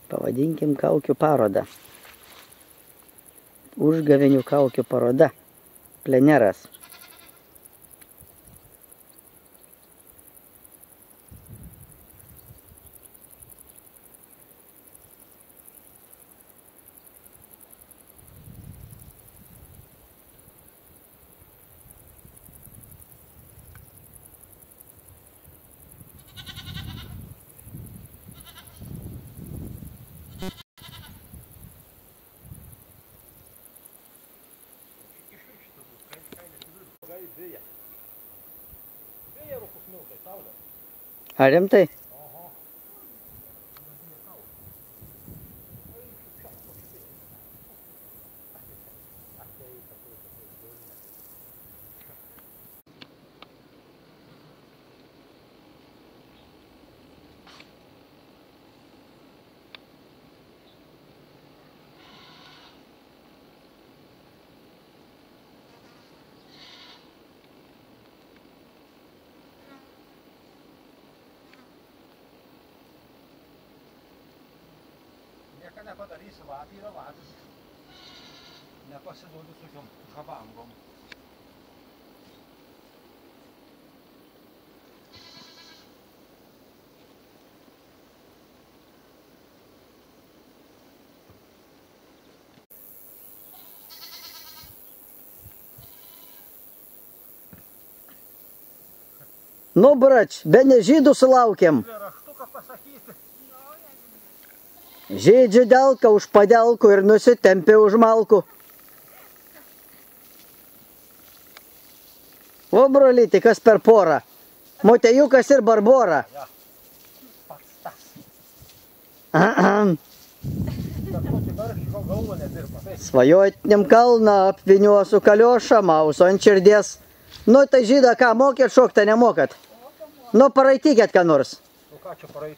Pavadinkim kaukių parodą. Užgavėnių kaukių paroda. Pleneras. Ar rimtai? Nieko nepadarysi, lapė yra lapės. Nepasiduodu su šiom žabangom. Nu, brač, be ne žydų sulaukėm. Raštuką pasakyti. Žydžių delką už padelkų ir nusitempė už malkų. O, brolyti, kas per porą? Motejukas ir Barbora. Ja, pats tas. Svajotiniam kalną apviniuosiu kaliošą, mauso ant širdies. Nu, tai žydą ką, mokėt šoktą, nemokat? Nu, paraitykėt ką nors.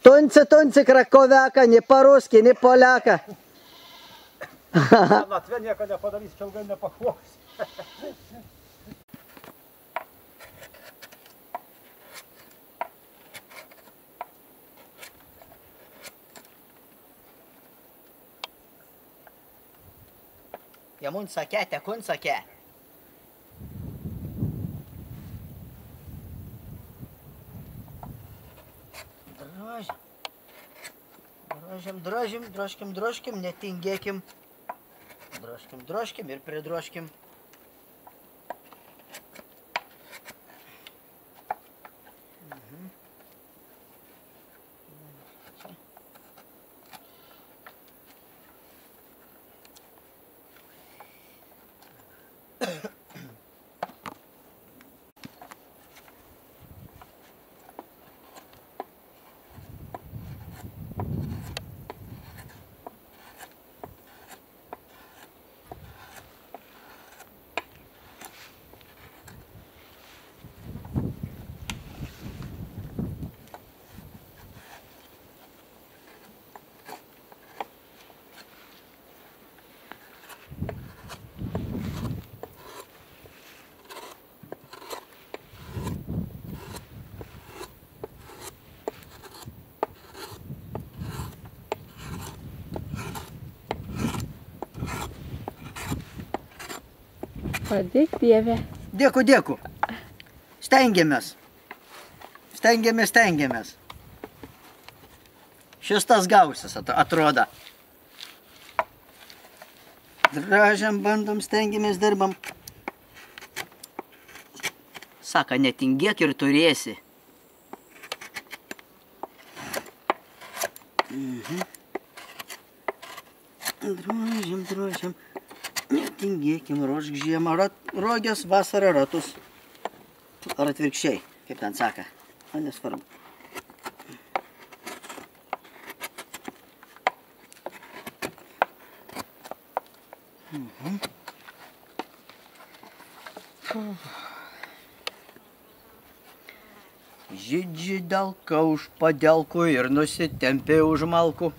Tunci krakoveka, ni paruski, ni poliaka. Latvė nieko nepadarys, čia ilgai nepašoks. Jamun sakė, tekun sakė. Drožkim, netingėkim. Drožkim ir pridrožkim. Padėk, Dieve. Dėkui. Stengiamės. Šis tas gausis atrodo. Dražiam, bandom, stengiamės, dirbam. Saka, netingėk ir turėsi. Drožiam. Netingėkim, rožk žiemą, rogės vasarą ratus. Ar atvirkščiai, kaip ten saka. O nesvarbu. Žydži delka už padelkų ir nusitempė už malkų.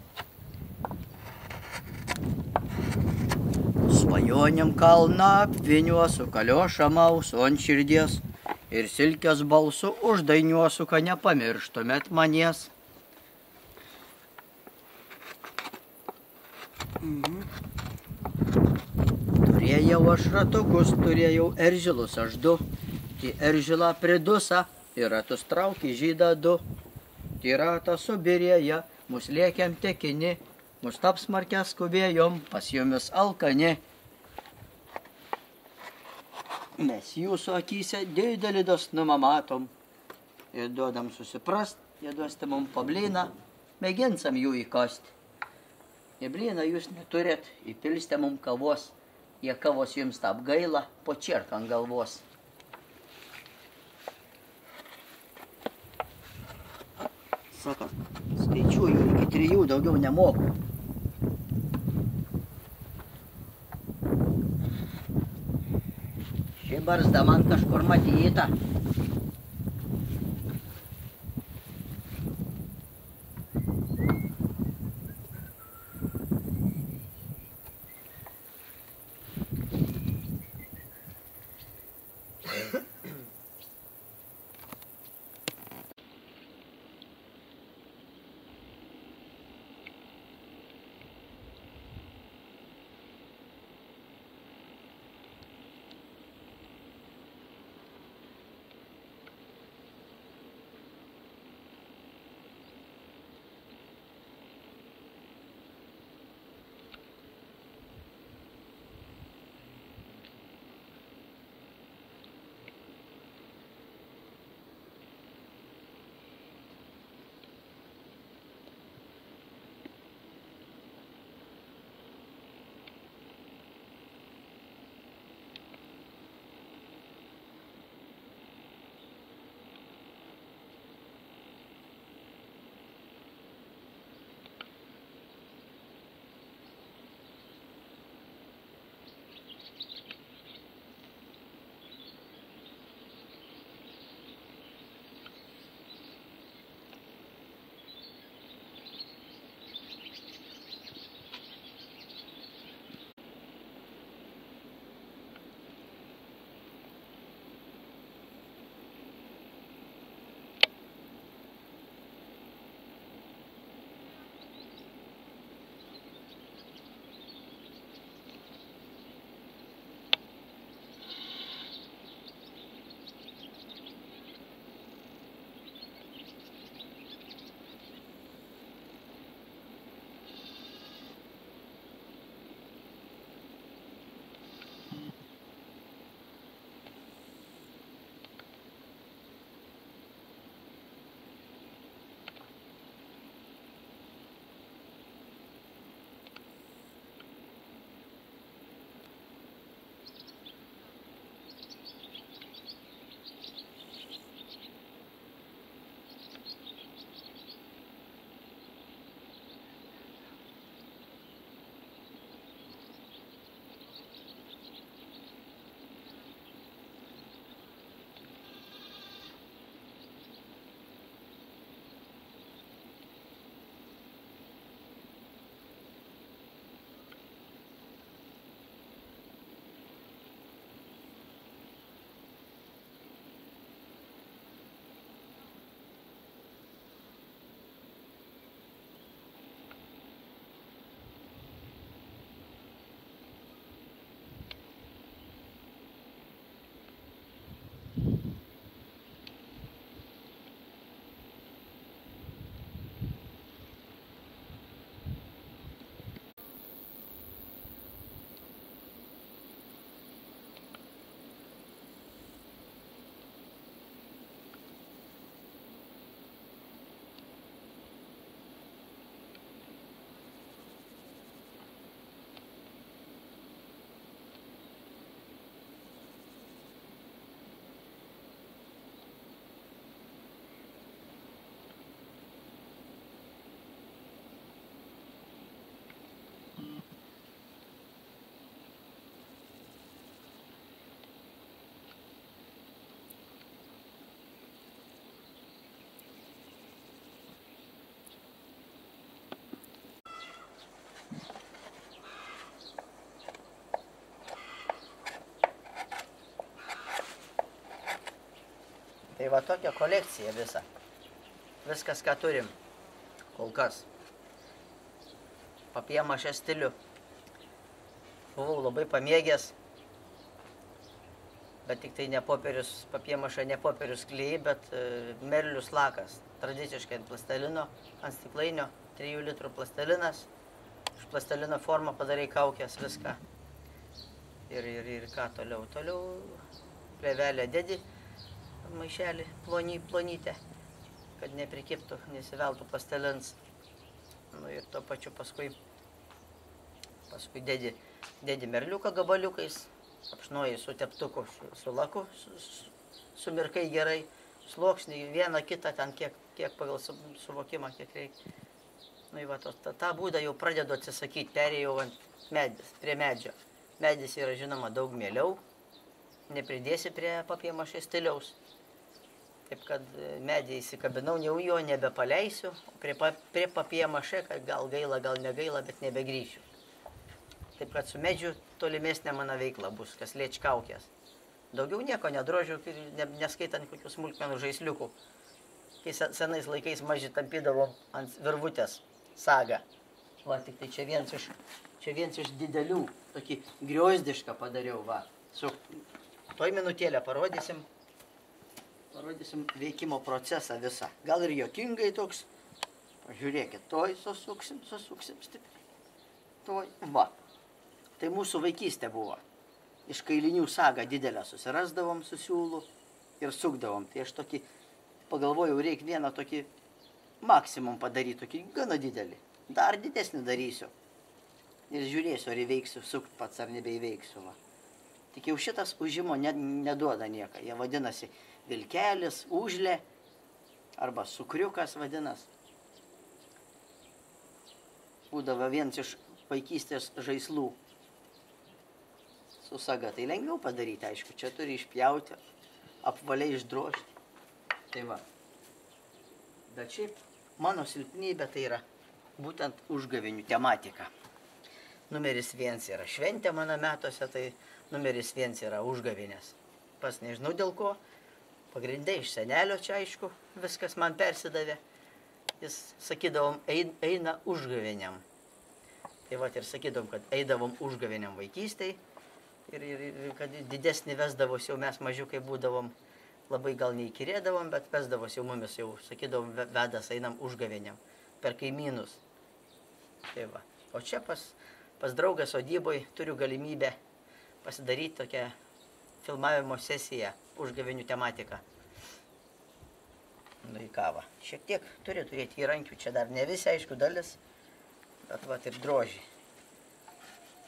Svajoniam kalną apviniuosiu, kaliošą mausu ant širdies ir silkės balsu uždainiuosiu, kad nepamirštumėt manies. Turėjau aš ratukus, turėjau eržilus aš du. Į eržilą pridusa ir ratus traukė žydą du. Į ratą subirėja, mus lėkiam tekini, mus taps smarkę skubėjom, pas jumis alkani. Mes jūsų akyse didelį dosnumą matom. Ir duodam susiprast, jie duosite mum pablyną, mėginsam jų įkasti. Į blyną jūs neturit, įpilsite mum kavos. Jie kavos jums tap gaila, po čierką ant galvos. Sako, skaičiuoju iki 3, daugiau nemoku. Ši barzda man kažkur matyta. Tai va tokia kolekcija visa. Viskas, ką turim. Kol kas. Papiemašė stilių. buvau labai pamėgęs, bet tik tai ne popierius, papiemaša, ne popierius klijai, bet merlius lakas. Tradiciškai ant plastelino, ant stiklainio, 3 litrų plastelinas. Iš plastelino formą padarai kaukės, viską. Ir ką toliau? Toliau plėvelę dedi, maišelį plonytę, kad neprikiptų, nesiveltų plastelins. Nu ir tuo pačiu paskui dedi merliuką gabaliukais, apšnoji su teptuku, su laku, sumirkai gerai, sluoksnį, vieną kitą ten, kiek pagal suvokimą, kiek reikia. Nu, va, tą būdą jau pradedu atsisakyti, perėjau prie medžio. Medis yra, žinoma, daug mieliau, nepridėsi prie papiemašės stiliaus. Taip, kad medį įsikabinau, jo nebepaleisiu, prie papiemašė, kad gal gaila, gal negaila, bet nebegrįšiu. Taip, kad su medžiu tolimesnė mano veikla bus, kas liečia kaukės. Daugiau nieko nedrožiu, neskaitant kokių smulkmenų žaisliukų. Kai senais laikais maži tampydavom ant virvutės sagą. Va, tik tai čia viens iš didelių, tokį griozdišką padariau, va. Toj minutėlę parodysim veikimo procesą visą. Gal ir juokingai toks. Pažiūrėkit, toj susuksim stipriai. Toj, va. Tai mūsų vaikystė buvo. Iš kailinių sagą didelę susirasdavom su siūlu ir sukdavom. Tai aš tokį pagalvojau, reikia vieną tokį maksimum padaryti, tokį gana didelį. Dar didesnį darysiu. Ir žiūrėsiu, ar įveiksiu sukt pats, ar nebeįveiksiu. Va. Tik jau šitas užimo neduoda nieką. Jie vadinasi vilkelis, užlė, arba sukriukas vadinas. Būdavo vienas iš vaikystės žaislų. Su saga tai lengviau padaryti, aišku, čia turi išpjauti, apvaliai išdrožti. Tai va. Bet šiaip mano silpnybė tai yra būtent užgavėnių tematika. Numeris 1 yra šventė mano metuose, tai numeris 1 yra užgavėnės. Pas nežinau dėl ko, pagrindai iš senelio čia, aišku, viskas man persidavė. Jis sakydavom, eina užgavėniam. Tai va, ir sakydavom, kad eidavom užgavėniam vaikystėj. Ir kad didesnį vesdavos jau mes mažiukai būdavom, labai gal neįkirėdavom, bet vesdavos jau mumis jau, sakydavom, vedas einam užgavėniam, per kaimynus. Tai va. O čia pas draugą sodyboj turiu galimybę pasidaryti tokią filmavimo sesiją, užgavėnių tematiką. Nu į kavą. Šiek tiek turi turėti įrankių, čia dar ne visi, aišku, dalis, bet va ir drožį.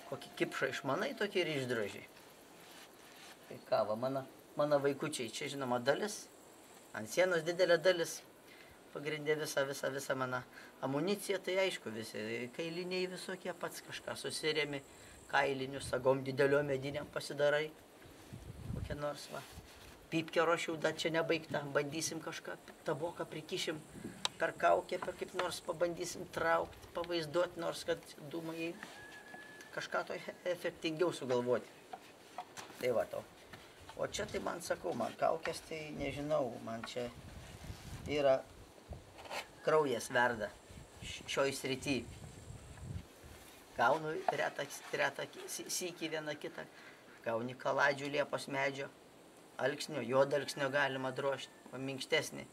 Kokį kipšą išmanai, tokį ir išdrožiai. Tai kava, mano vaikučiai, čia žinoma dalis, ant sienos didelė dalis, pagrindė visą mano amuniciją, tai aišku, visi kailiniai visokie, pats kažką susiremi, kailinius, sagom dideliom mediniam pasidarai, kokią nors, va. Pypkę ruošiau, dar čia nebaigta, bandysim kažką, taboką prikišim per kaukę, per kaip nors pabandysim traukti, pavaizduoti, nors kad dūmai kažką to efektingiau sugalvoti. Tai va to. O čia tai man sakau, man kaukės tai nežinau, man čia yra kraujas verda šioj srity. Gaunu retą sykį vieną kitą, gauni kaladžių liepos medžio, alksnio, juodalksnio galima drožti, o minkštesnį.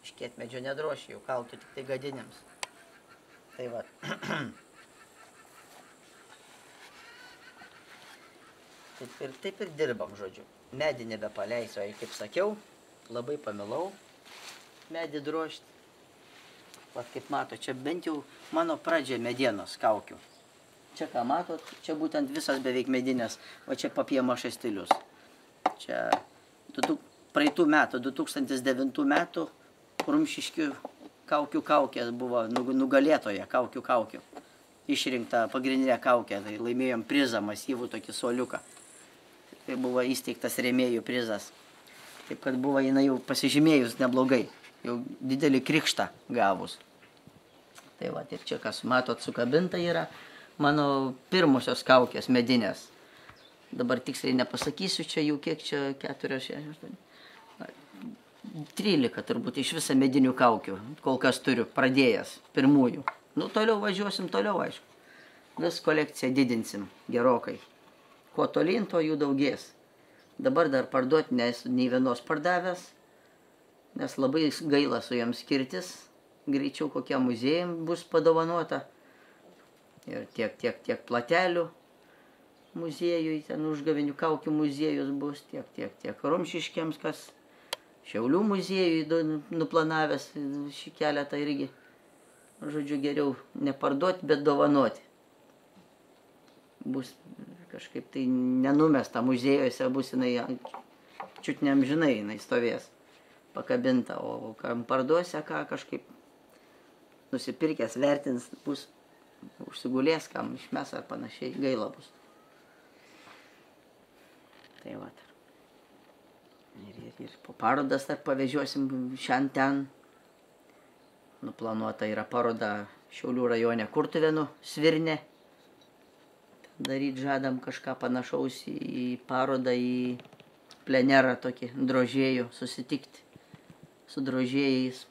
Iš kietmedžio nedroši, jau kaltų tik tai gadiniams. Tai va. Taip ir dirbam, žodžiu. Medį nebepaleisiu, kaip sakiau, labai pamilau medį drožti. Vat kaip mato, čia bent jau mano pradžia medienos kaukių. Čia ką matot, čia būtent visas beveik medinės, o čia papiemašas stilius. Čia praeitų metų, 2009 metų Rumšiškių kaukių kaukė buvo nugalėtoja kaukių. Išrinkta pagrindinė kaukė, tai laimėjom prizą, masyvų tokį suoliuką. Tai buvo įsteigtas rėmėjų prizas. Taip, kad buvo jinai jau pasižymėjus neblogai, jau didelį krikštą gavus. Tai va, ir čia, kas matot, sukabinta yra mano pirmosios kaukės medinės. Dabar tiksliai nepasakysiu, čia jų kiek čia 4, 6, 8, 13 turbūt iš visą medinių kaukių, kol kas turiu pradėjęs pirmųjų. Nu, toliau važiuosim, toliau, aišku. vis kolekciją didinsim gerokai. Kuo tolyn, to jų daugės. Dabar dar parduoti nesu nei vienos pardavęs, nes labai gaila su jiems skirtis. Greičiau kokia muziejum bus padovanota. Ir tiek platelių muziejui, ten užgavinių kaukių muziejus bus, tiek Rumšiškiams, kas Šiaulių muziejui nuplanavęs šį keletą irgi. Žodžiu, geriau neparduoti, bet dovanoti. Bus kažkaip tai nenumesta muziejuose, bus jinai čiut neamžinai, jinai stovės pakabinta, o kam parduosia, ką kažkaip nusipirkęs vertins, bus užsigulės, kam išmes ar panašiai, gaila bus. Tai va. Ir po parodas dar pavežiosim šiandien ten. Nuplanuota yra paroda Šiaulių rajone Kurtuvėnų Svirne. Daryt žadam kažką panašaus į parodą, į plenerą tokį drožėjų, susitikti su drožėjais.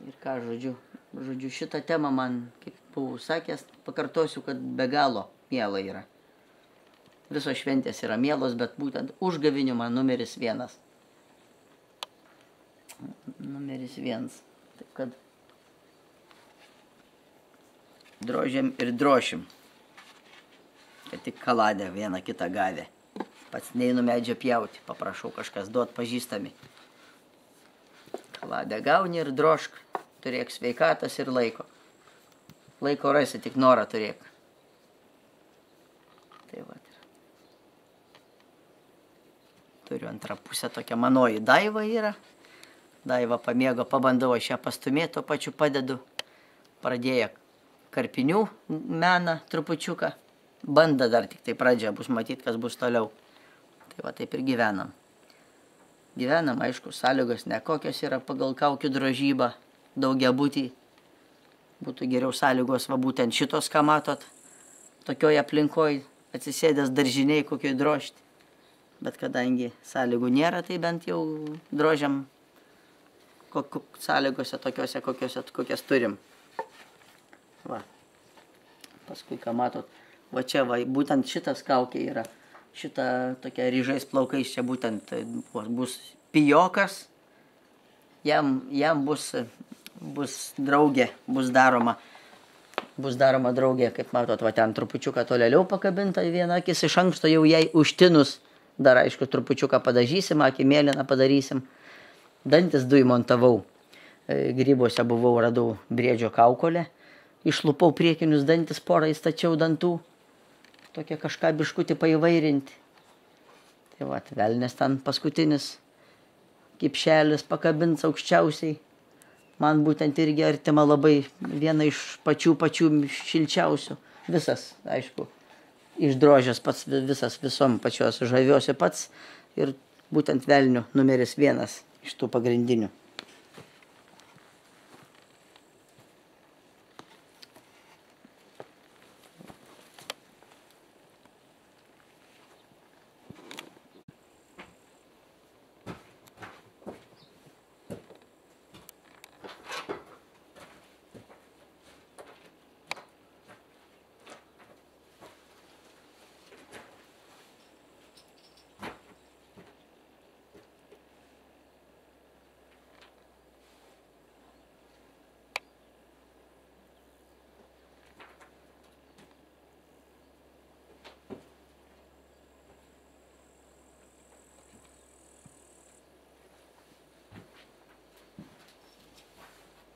Ir ką, žodžiu, šitą temą man, kaip buvau sakęs, pakartosiu, kad be galo miela yra. Visos šventės yra mielos, bet būtent užgavinių man numeris 1. Numeris 1. Taip kad drožėm ir drošim. Kad tik kaladę vieną kitą gavę. Pats neinu medžio pjauti, paprašau kažkas duot pažįstami. Kaladę gauni ir drošk. Turėk sveikatas ir laiko. Laiko rasi, tik norą turėk. Tai va. Turiu antrą pusę, tokia manoji Daiva yra. Daiva pamėgo, pabandau aš ją pastumėti, to pačiu padedu. Pradėjo karpinių meną trupučiuką. Banda dar tik tai pradžia, bus matyti, kas bus toliau. Tai va, taip ir gyvenam. Gyvenam, aišku, sąlygos nekokios yra pagal kaukių drožybą, daugiabutį. Būtų geriau sąlygos, va būtent šitos, ką matot, tokioj aplinkoj, atsisėdęs daržiniai kokioj drožti. Bet kadangi sąlygų nėra, tai bent jau drožiam sąlygose tokiose, kokias turim. Va. Paskui, ką matot, va čia, va, būtent šitas kaukė yra. Šita tokia ryžais plaukais, čia būtent bus pijokas. Jam bus draugė, bus daroma draugė, kaip matot, va ten trupučiuką tolėliau pakabinta, viena akis iš anksto jau jai užtinus. Dar, aišku, trupučiuką padažysim, akį mėlyną padarysim. Dantis 2 montavau. Grybuose buvau, radau briedžio kaukolę. Išlupau priekinius dantis, porą įstačiau dantų. Tokia kažką biškutį paįvairinti. Tai va, velnės ten paskutinis kipšelis pakabins aukščiausiai. Man būtent irgi artima labai, viena iš pačių šilčiausių. Visas, aišku. Išdrožęs pats visas, visom pačios žaviuosi pats ir būtent velnių numeris 1 iš tų pagrindinių.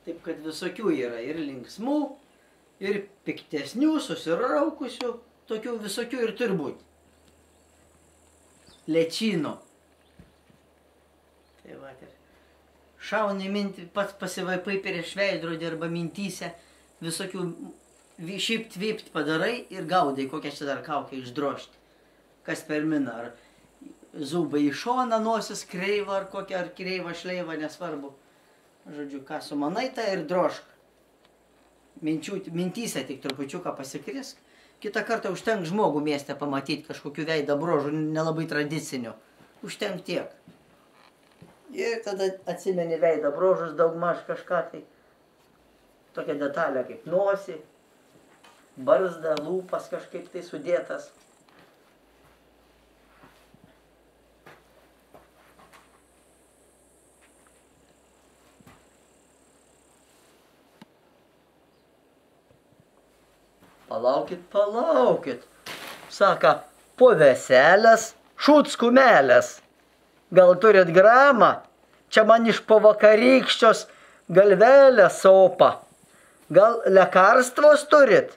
Taip, kad visokių yra ir linksmų, ir piktesnių, susiraukusių, tokių visokių ir turi būti. Lečino. Tai va, ir šauni mintį, pats pasivaipai prieš veidrodį arba mintyse, visokių šipt vypt padarai ir gaudai, kokią čia dar kaukę išdrošti. Kas per miną, ar zūbai į šoną, nosis kreiva, ar kokią, ar kreivą šleivą, nesvarbu. Žodžiu, ką sumanai, tai ir drošk. Mintyse tik trupučiuką pasikrisk. Kitą kartą užtenk žmogų mieste pamatyti kažkokių veidą brožų, nelabai tradicinių. Užtenk tiek. Ir tada atsimeni veidą brožus daugmaž kažką, tai tokią detalę kaip nosį, barzda, lūpas kažkaip tai sudėtas. Palaukit. Saka, po veselės, šutskumelės. Gal turit gramą? Čia man iš pavakarykščios galvelę sopa. Gal lekarstvos turit?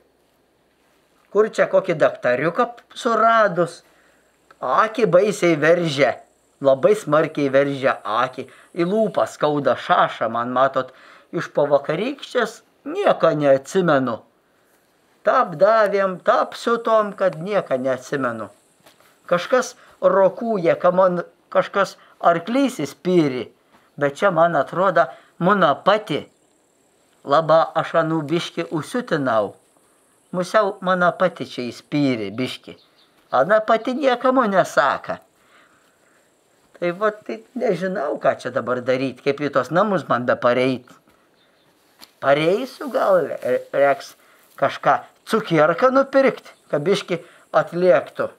Kur čia kokį daktariuką suradus? Akį baisiai veržia. Labai smarkiai veržia akį. Į lūpą skauda šaša, man matot. Iš pavakarykščios nieko neatsimenu. Tap davėm, tap siutom, kad nieko neatsimenu. Kažkas rokūja, kažkas arklys įspyri. Bet čia, man atrodo, muna pati. Laba aš anų biški užsiutinau. Musiau mana pati čia įspyri biški. Ana pati niekamo nesaka. Tai va, tai nežinau, ką čia dabar daryti, kaip į tos namus man be pareit. Pareisiu gal, reiks kažką cukierką nupirkti, kad biški atliektų.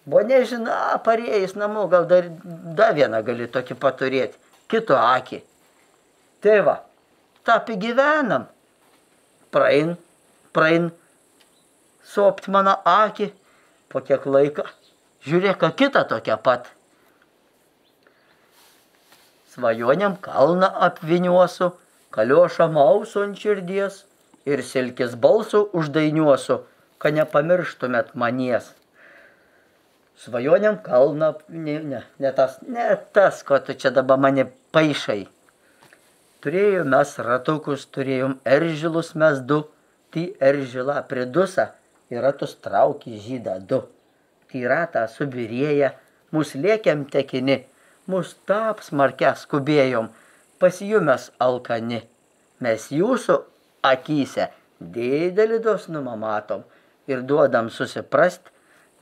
Bo nežinau, parėjus namo, gal dar vieną gali tokį paturėti, kito akį. Tai va, taip gyvenam. Praein, sopt mano akį, po kiek laiko, žiūrėk, kitą tokią pat. Svajonėm kalną apviniuosiu, kaliošą mausu ant širdies ir silkės balsu uždainiuosiu, kad nepamirštumėt manies. Svajonėm kalną, ne tas, ko tu čia dabar mane paišai. Turėjom mes ratukus, turėjom eržilus mes du, tai eržila pridusa ir ratus traukė žydą du. Tai ratą subirėję, mus lėkiam tekini, mus tap smarkia skubėjom, pasijumės alkani. Mes jūsų akyse didelį dosnumą matom ir duodam susiprast,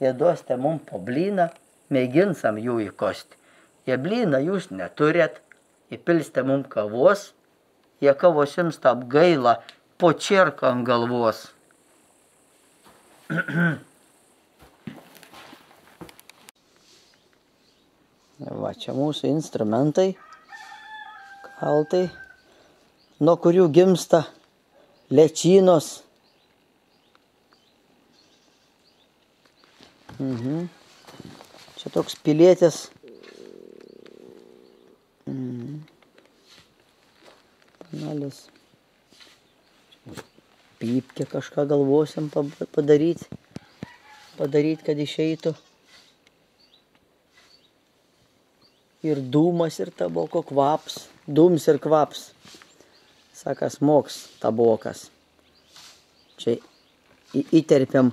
jie duosite mum po blyną, mėginsam jų įkosti. Jie blyną jūs neturėt, įpilsite mum kavos, jie kavos jums tap gaila po čierką ant galvos. Va, čia mūsų instrumentai, kaltai, nuo kurių gimsta lečinos. Čia toks pilietis. Panalis. Pypkę kažką galvosim padaryti, kad išeitų. Ir dūmas ir taboko kvaps, dūms ir kvaps. Sakas moks tabokas. Čia įterpiam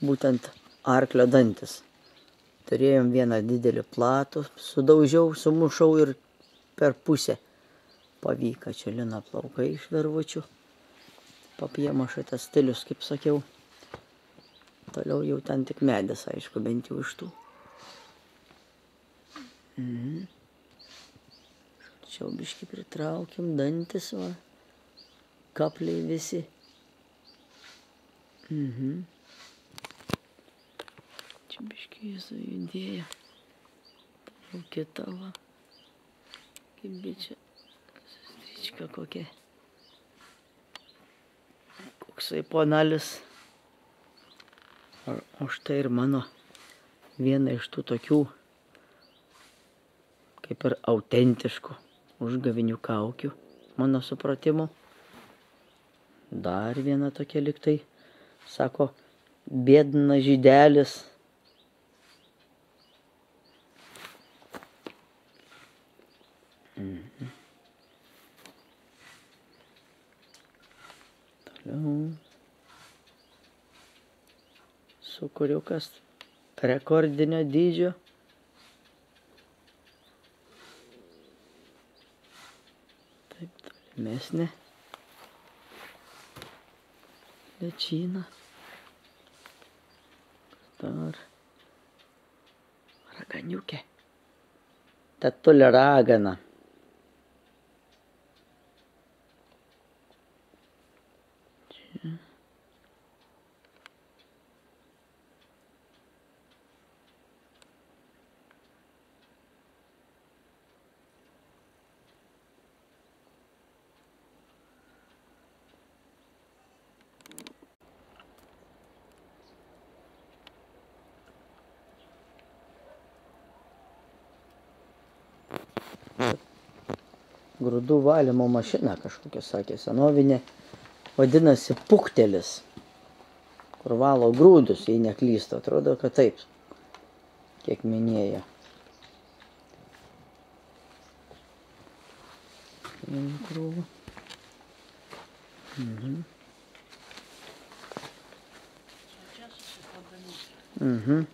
būtent arklio dantis. Turėjom vieną didelį platų, sudaužiau, sumušau ir per pusę pavyka čia lina plaukai iš vervučių. Papiemo šitas stilius, kaip sakiau. Toliau jau ten tik medis, aišku, bent jau iš tų. Čia biškį pritraukiam dantis, va. Kapliai visi. Čia biškį jis judėja. Jau kita, va. Kaip bičia. Strička kokia. Koksai ponalis. O štai ir mano viena iš tų tokių kaip ir autentiškų užgavinių kaukių, mano supratimu. Dar viena tokia liktai, sako, biedna žydelis. Toliau. Sukuriukas rekordinio dydžio. Taip, tolimesnė. Lečina. Dar. Raganiukė. Tetulė ragana. Čia. Grūdų valymo mašina kažkokia, sakė senovinė. Vadinasi puktelis, kur valo grūdus, jei neklystu. Atrodo, kad taip, kiek minėjo. Krūva. Mhm.